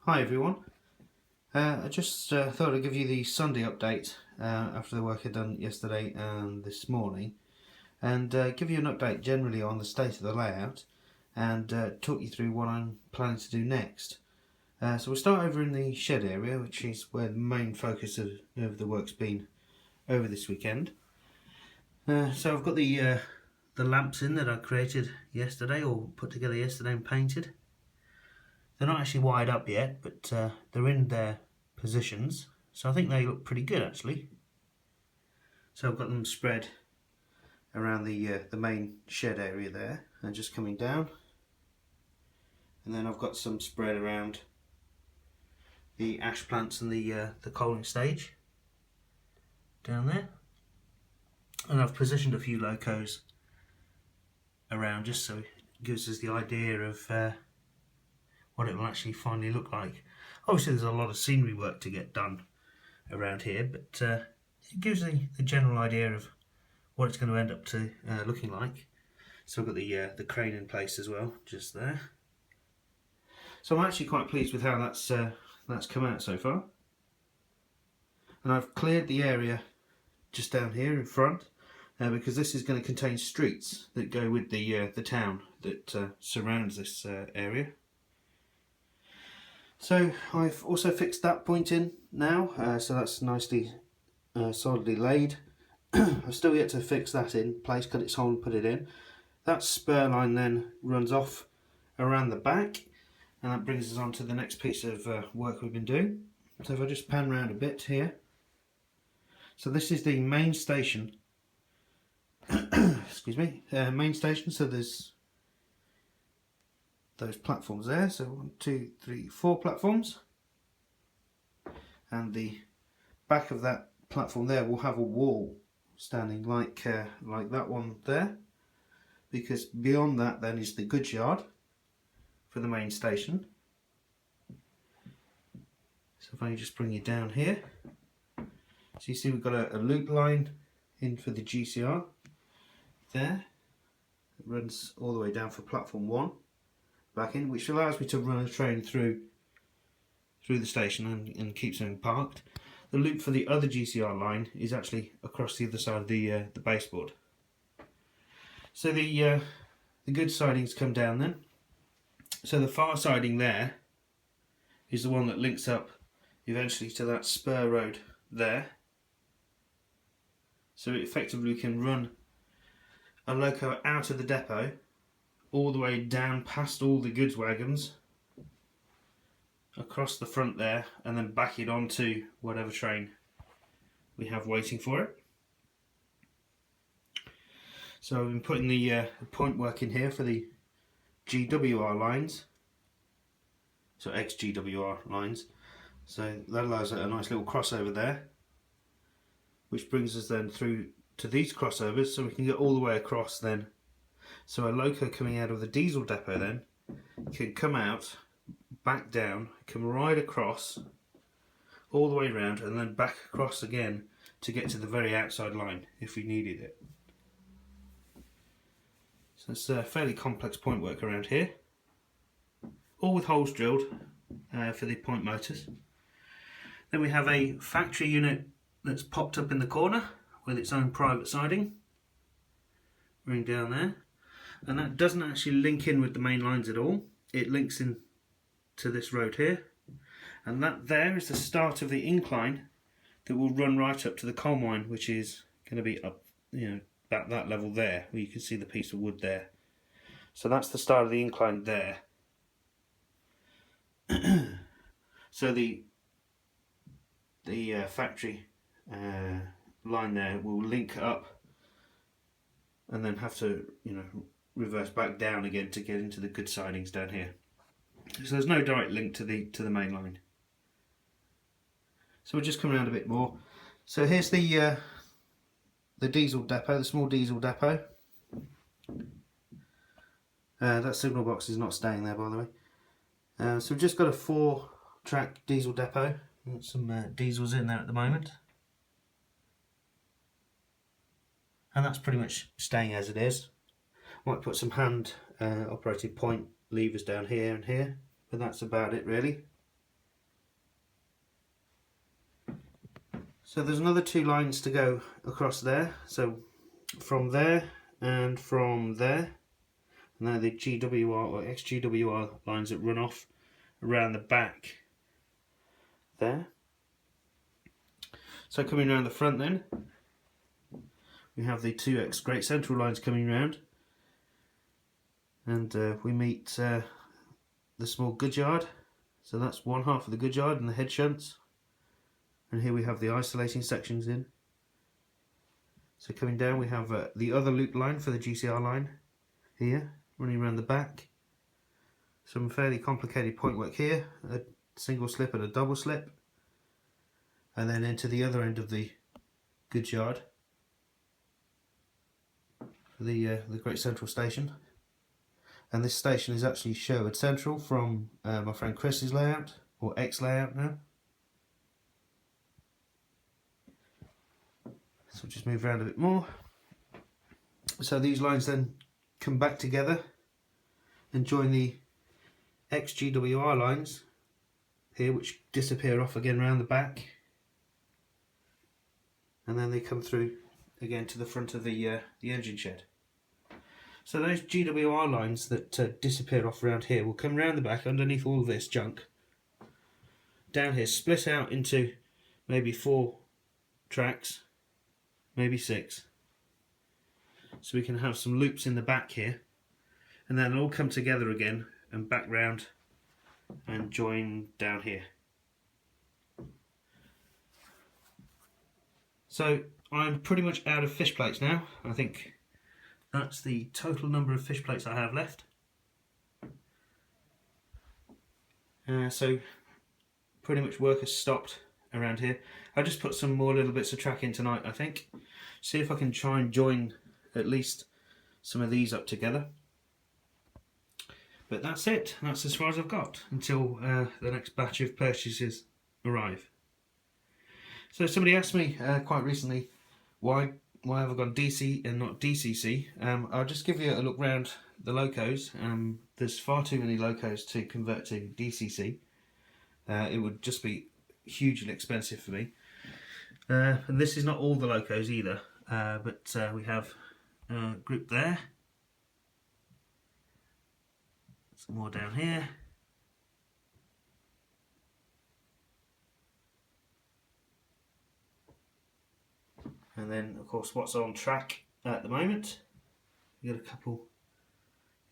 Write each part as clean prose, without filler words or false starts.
Hi everyone. I just thought I'd give you the Sunday update after the work I'd done yesterday and this morning, and give you an update generally on the state of the layout and talk you through what I'm planning to do next. So we'll start over in the shed area, which is where the main focus of the work's been over this weekend. So I've got the lamps in that I created yesterday, or put together yesterday and painted. They're not actually wired up yet, but they're in their positions, so I think they look pretty good actually. So I've got them spread around the main shed area there, and just coming down, and then I've got some spread around the ash plants and the coaling stage down there, and I've positioned a few locos around just so it gives us the idea of what it will actually finally look like. Obviously there's a lot of scenery work to get done around here, but it gives the general idea of what it's going to end up to looking like. So I've got the crane in place as well, just there. So I'm actually quite pleased with how that's come out so far. And I've cleared the area just down here in front because this is going to contain streets that go with the town that surrounds this area. So I've also fixed that point in now, so that's nicely solidly laid. I've still yet to fix that in place, cut its hole and put it in. That spur line then runs off around the back, and that brings us on to the next piece of work we've been doing. So if I just pan around a bit here. So this is the main station. Excuse me, main station. So there's those platforms there. So 1, 2, 3, 4 platforms. And the back of that platform there will have a wall standing like that one there, because beyond that then is the goods yard for the main station. So if I just bring you down here, so you see we've got a loop line in for the GCR there. It runs all the way down for platform 1 back in, which allows me to run a train through the station and keep something parked. The loop for the other GCR line is actually across the other side of the baseboard. So the goods sidings come down then. So the far siding there is the one that links up eventually to that spur road there. So effectively we can run a loco out of the depot all the way down past all the goods wagons, across the front there, and then back it onto whatever train we have waiting for it. So I've been putting the point work in here for the GWR lines, so ex-GWR lines. So that allows a nice little crossover there, which brings us then through to these crossovers, so we can get all the way across then. So a loco coming out of the diesel depot then can come out, back down, come right across all the way around, and then back across again to get to the very outside line if we needed it. So it's a fairly complex point work around here, all with holes drilled for the point motors. Then we have a factory unit that's popped up in the corner with its own private siding, running down there, and that doesn't actually link in with the main lines at all. It links in to this road here, and that there is the start of the incline that will run right up to the coal mine, which is going to be up, that level there, where you can see the piece of wood there. So that's the start of the incline there. So the factory line there will link up and then have to reverse back down again to get into the good sidings down here. So there's no direct link to the main line. So we'll just come around a bit more. So here's the diesel depot, the small diesel depot. That signal box is not staying there, by the way. So we've just got a 4-track diesel depot. Got some diesels in there at the moment. And that's pretty much staying as it is. Might put some hand operated point levers down here and here, but that's about it really. So there's another 2 lines to go across there, so from there and from there, and then the GWR or XGWR lines that run off around the back there. So coming around the front then, we have the 2X Great Central lines coming round, and we meet the small goods yard. So that's one half of the goods yard and the head shunts, and here we have the isolating sections in. So coming down we have the other loop line for the GCR line here, running around the back. Some fairly complicated point work here, a single slip and a double slip, and then into the other end of the goods yard, the Great Central station. And this station is actually Sherwood Central from my friend Chris's layout, or X layout now. So we'll just move around a bit more. So these lines then come back together and join the XGWR lines here, which disappear off again around the back, and then they come through again to the front of the engine shed. So those GWR lines that disappear off around here will come around the back underneath all of this junk down here, split out into maybe 4 tracks, maybe 6, so we can have some loops in the back here, and then it'll all come together again and back round and join down here. So I'm pretty much out of fish plates now. I think that's the total number of fish plates I have left. So pretty much work has stopped around here. I'll just put some more little bits of track in tonight, I think. See if I can try and join at least some of these up together. But that's it. That's as far as I've got until the next batch of purchases arrive. So somebody asked me quite recently why have I gone DC and not DCC. I'll just give you a look round the locos. There's far too many locos to convert to DCC. It would just be hugely expensive for me. And this is not all the locos either, but we have a group there. Some more down here. And then, of course, what's on track at the moment. We've got a couple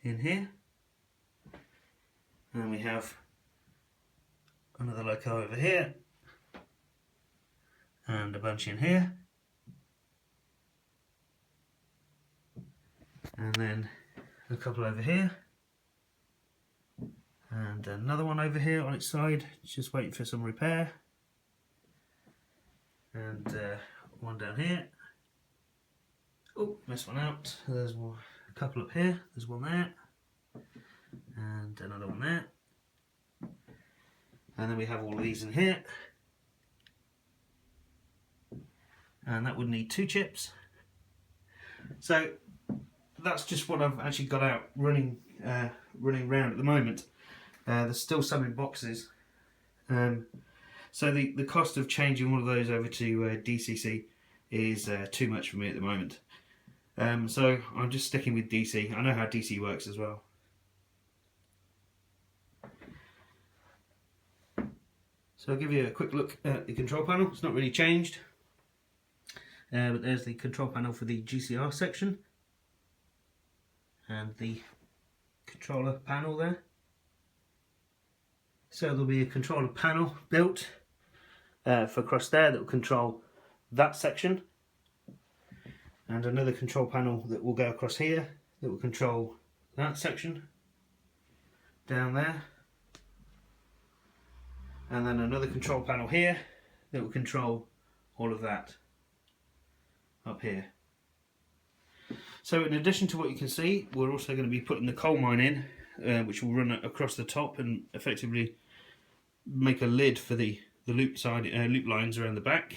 in here. And we have another loco over here. And a bunch in here. And then a couple over here. And another one over here on its side, just waiting for some repair. And one down here. Oh, missed one out. There's one, a couple up here. There's one there. And another one there. And then we have all of these in here. And that would need 2 chips. So that's just what I've actually got out running around at the moment. There's still some in boxes. So the cost of changing one of those over to DCC is too much for me at the moment. So I'm just sticking with DC. I know how DC works as well. So I'll give you a quick look at the control panel. It's not really changed. But there's the control panel for the GCR section. And the controller panel there. So there'll be a controller panel built for across there that will control that section, and another control panel that will go across here that will control that section down there, and then another control panel here that will control all of that up here. So in addition to what you can see, we're also going to be putting the coal mine in, which will run across the top and effectively make a lid for the loop lines around the back,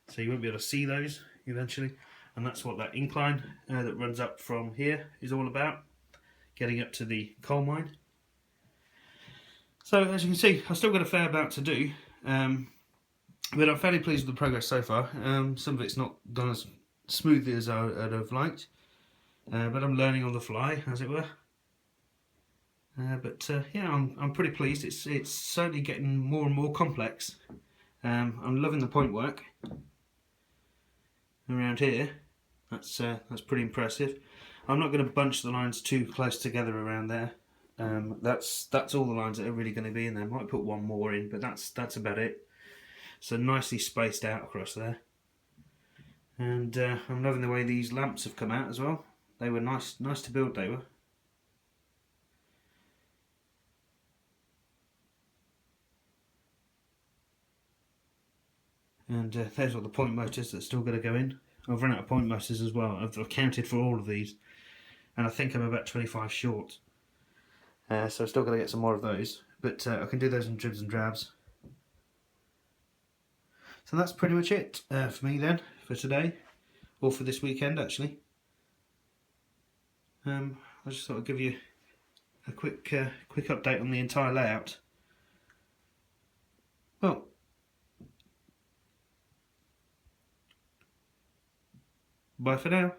so you won't be able to see those eventually. And that's what that incline that runs up from here is all about, getting up to the coal mine. So as you can see, I've still got a fair amount to do. But I'm fairly pleased with the progress so far. Some of it's not gone as smoothly as I'd have liked, but I'm learning on the fly, as it were. Yeah, I'm pretty pleased. It's certainly getting more and more complex. I'm loving the point work around here. That's pretty impressive. I'm not going to bunch the lines too close together around there. That's all the lines that are really going to be in there. Might put one more in, but that's about it. So nicely spaced out across there. And I'm loving the way these lamps have come out as well. They were nice to build, they were. And there's all the point motors that's still going to go in. I've run out of point motors as well. I've counted for all of these, and I think I'm about 25 short. So I've still got to get some more of those, but I can do those in dribs and drabs. So that's pretty much it for me then, for today, or for this weekend actually. I just thought I'd give you a quick update on the entire layout. Well, bye for now.